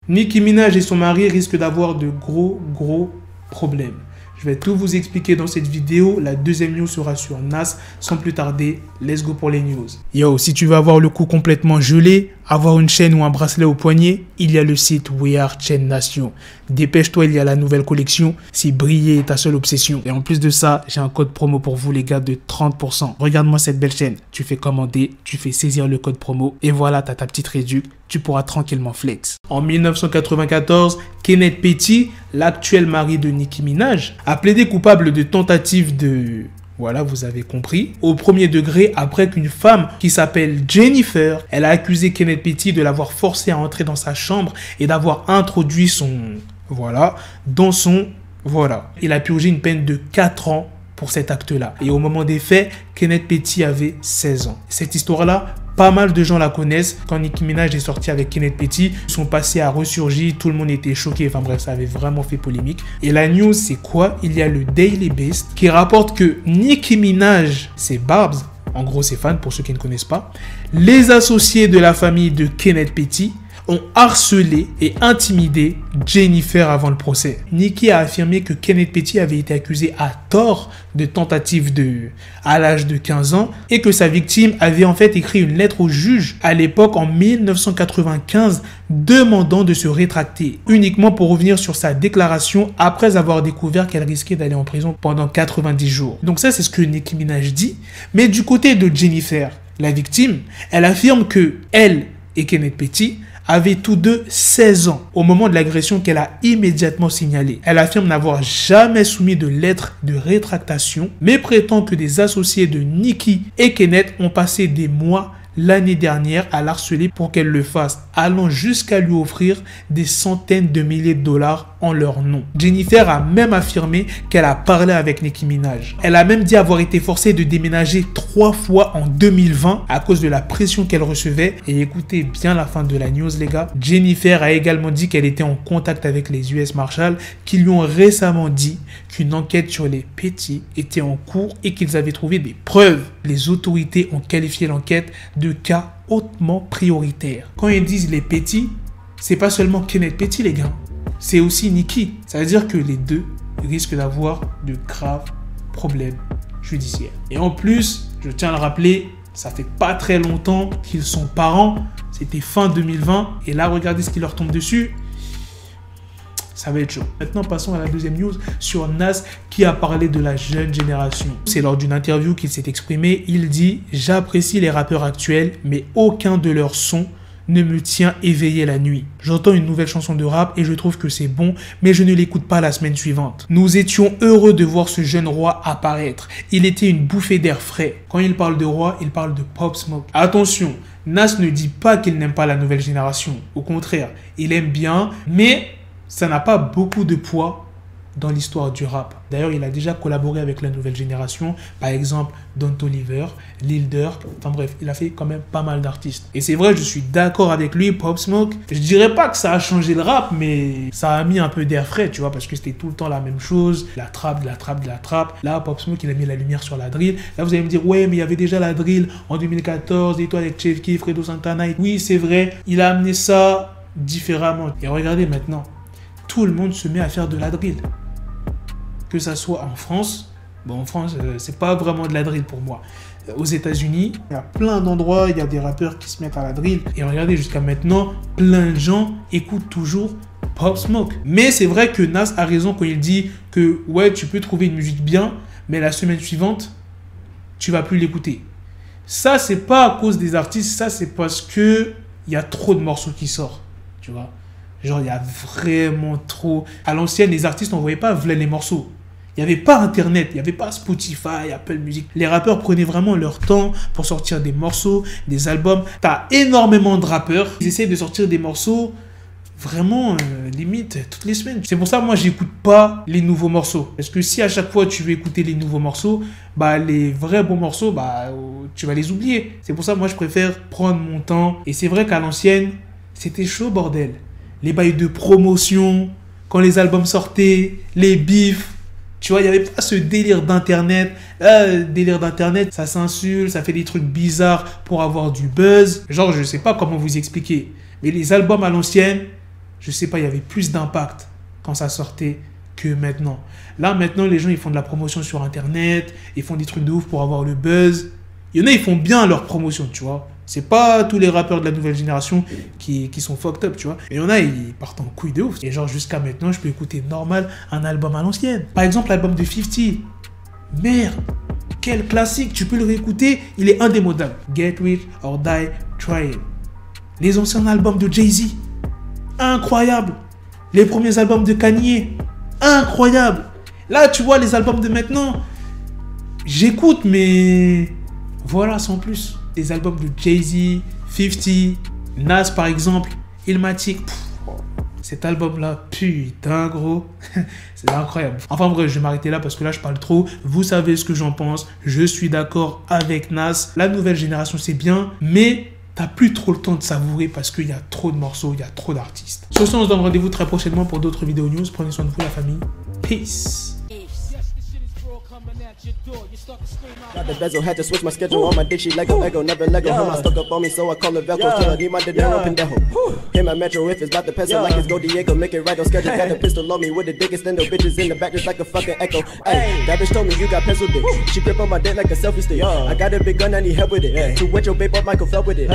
Nicki Minaj et son mari risquent d'avoir de gros problèmes. Je vais tout vous expliquer dans cette vidéo. La deuxième news sera sur Nas. Sans plus tarder, let's go pour les news. Yo, si tu veux avoir le cou complètement gelé, avoir une chaîne ou un bracelet au poignet, il y a le site We Are Chain Nation. Dépêche-toi, il y a la nouvelle collection si briller est ta seule obsession. Et en plus de ça, j'ai un code promo pour vous les gars de 30%. Regarde-moi cette belle chaîne. Tu fais commander, tu fais saisir le code promo et voilà, t'as ta petite réduc. Tu pourras tranquillement flex. En 1994, Kenneth Petty, l'actuel mari de Nicki Minaj, a plaidé coupable de tentative de... Voilà, vous avez compris. Au premier degré, après qu'une femme qui s'appelle Jennifer, elle a accusé Kenneth Petty de l'avoir forcé à entrer dans sa chambre et d'avoir introduit son... Voilà, dans son... Voilà. Il a purgé une peine de 4 ans pour cet acte-là. Et au moment des faits, Kenneth Petty avait 16 ans. Cette histoire-là, pas mal de gens la connaissent. Quand Nicki Minaj est sortie avec Kenneth Petty, son passé a ressurgi, tout le monde était choqué. Enfin bref, ça avait vraiment fait polémique. Et la news, c'est quoi? Il y a le Daily Beast qui rapporte que Nicki Minaj, c'est Barbs, en gros ses fans pour ceux qui ne connaissent pas, les associés de la famille de Kenneth Petty ont harcelé et intimidé Jennifer avant le procès. Nicki a affirmé que Kenneth Petty avait été accusé à tort de tentative à l'âge de 15 ans et que sa victime avait en fait écrit une lettre au juge à l'époque en 1995 demandant de se rétracter uniquement pour revenir sur sa déclaration après avoir découvert qu'elle risquait d'aller en prison pendant 90 jours. Donc ça, c'est ce que Nicki Minaj dit. Mais du côté de Jennifer, la victime, elle affirme que elle et Kenneth Petty avaient tous deux 16 ans au moment de l'agression qu'elle a immédiatement signalée. Elle affirme n'avoir jamais soumis de lettre de rétractation, mais prétend que des associés de Nicki et Kenneth ont passé des mois l'année dernière à l'harceler pour qu'elle le fasse, allant jusqu'à lui offrir des centaines de milliers de dollars en leur nom. Jennifer a même affirmé qu'elle a parlé avec Nicki Minaj. Elle a même dit avoir été forcée de déménager 3 fois en 2020 à cause de la pression qu'elle recevait. Et écoutez bien la fin de la news les gars. Jennifer a également dit qu'elle était en contact avec les US Marshals qui lui ont récemment dit qu'une enquête sur les Petty était en cours et qu'ils avaient trouvé des preuves. Les autorités ont qualifié l'enquête de cas hautement prioritaire. Quand ils disent les Petty, c'est pas seulement Kenneth Petty les gars, c'est aussi Nicki. Ça veut dire que les deux risquent d'avoir de graves problèmes judiciaires. Et en plus, je tiens à le rappeler, ça fait pas très longtemps qu'ils sont parents, c'était fin 2020, et là regardez ce qui leur tombe dessus. Ça va être chaud. Maintenant, passons à la deuxième news sur Nas qui a parlé de la jeune génération. C'est lors d'une interview qu'il s'est exprimé. Il dit « J'apprécie les rappeurs actuels, mais aucun de leurs sons ne me tient éveillé la nuit. J'entends une nouvelle chanson de rap et je trouve que c'est bon, mais je ne l'écoute pas la semaine suivante. Nous étions heureux de voir ce jeune roi apparaître. Il était une bouffée d'air frais. » Quand il parle de roi, il parle de Pop Smoke. Attention, Nas ne dit pas qu'il n'aime pas la nouvelle génération. Au contraire, il aime bien, mais ça n'a pas beaucoup de poids dans l'histoire du rap. D'ailleurs, il a déjà collaboré avec la nouvelle génération. Par exemple, Don Toliver, Lil Durk. Enfin bref, il a fait quand même pas mal d'artistes. Et c'est vrai, je suis d'accord avec lui, Pop Smoke. Je dirais pas que ça a changé le rap, mais ça a mis un peu d'air frais, tu vois, parce que c'était tout le temps la même chose. La trappe, de la trappe, de la trappe. Là, Pop Smoke, il a mis la lumière sur la drill. Là, vous allez me dire, ouais, mais il y avait déjà la drill en 2014, et toi avec Chef Keef, Fredo Santana. Oui, c'est vrai, il a amené ça différemment. Et regardez maintenant, tout le monde se met à faire de la drill. Que ça soit en France, bon en France c'est pas vraiment de la drill pour moi. Aux États-Unis, il y a plein d'endroits, il y a des rappeurs qui se mettent à la drill. Et regardez, jusqu'à maintenant, plein de gens écoutent toujours Pop Smoke. Mais c'est vrai que Nas a raison quand il dit que ouais, tu peux trouver une musique bien, mais la semaine suivante, tu vas plus l'écouter. Ça, c'est pas à cause des artistes, ça c'est parce que il y a trop de morceaux qui sortent, tu vois. Genre, il y a vraiment trop... À l'ancienne, les artistes n'envoyaient pas les morceaux. Il n'y avait pas Internet, il n'y avait pas Spotify, Apple Music. Les rappeurs prenaient vraiment leur temps pour sortir des morceaux, des albums. Tu as énormément de rappeurs. Ils essayent de sortir des morceaux vraiment limite toutes les semaines. C'est pour ça moi j'écoute pas les nouveaux morceaux. Parce que si à chaque fois tu veux écouter les nouveaux morceaux, bah les vrais bons morceaux, bah tu vas les oublier. C'est pour ça moi je préfère prendre mon temps. Et c'est vrai qu'à l'ancienne, c'était chaud bordel. Les bails de promotion, quand les albums sortaient, les bifs. Tu vois, il n'y avait pas ce délire d'Internet. Délire d'Internet, ça s'insulte, ça fait des trucs bizarres pour avoir du buzz. Genre, je sais pas comment vous expliquer. Mais les albums à l'ancienne, je sais pas, il y avait plus d'impact quand ça sortait que maintenant. Là, maintenant, les gens, ils font de la promotion sur Internet, ils font des trucs de ouf pour avoir le buzz. Il y en a, ils font bien leur promotion, tu vois. C'est pas tous les rappeurs de la nouvelle génération qui sont fucked up, tu vois. Et il y en a, ils partent en couille de ouf. Et genre, jusqu'à maintenant, je peux écouter normal un album à l'ancienne. Par exemple, l'album de 50. Merde, quel classique, tu peux le réécouter, il est indémodable. Get Rich or Die Trying. Les anciens albums de Jay-Z, incroyable. Les premiers albums de Kanye, incroyable. Là, tu vois, les albums de maintenant, j'écoute, mais voilà, sans plus. Les albums de Jay-Z, 50, Nas par exemple, Illmatic. Cet album-là, putain gros, c'est incroyable. Enfin bref, je vais m'arrêter là parce que là, je parle trop. Vous savez ce que j'en pense. Je suis d'accord avec Nas. La nouvelle génération, c'est bien, mais t'as plus trop le temps de savourer parce qu'il y a trop de morceaux, il y a trop d'artistes. Sur ce, on se donne rendez-vous très prochainement pour d'autres vidéos news. Prenez soin de vous, la famille. Peace. Got the bezel, had to switch my schedule on my dick, she Lego, never Lego. Her stuck up on me, so I call it Velcro. Till I need my dinero pendejo. Hit my metro if it's about the peso, like it's Go Diego, make it right on schedule. Got the pistol on me with the dick extendo, bitches in the back just like a fucking echo. Hey, that bitch told me you got pencil dick. She grip on my dick like a selfie stick. I got a big gun, I need help with it. To wet your babe up, Michael fell with it.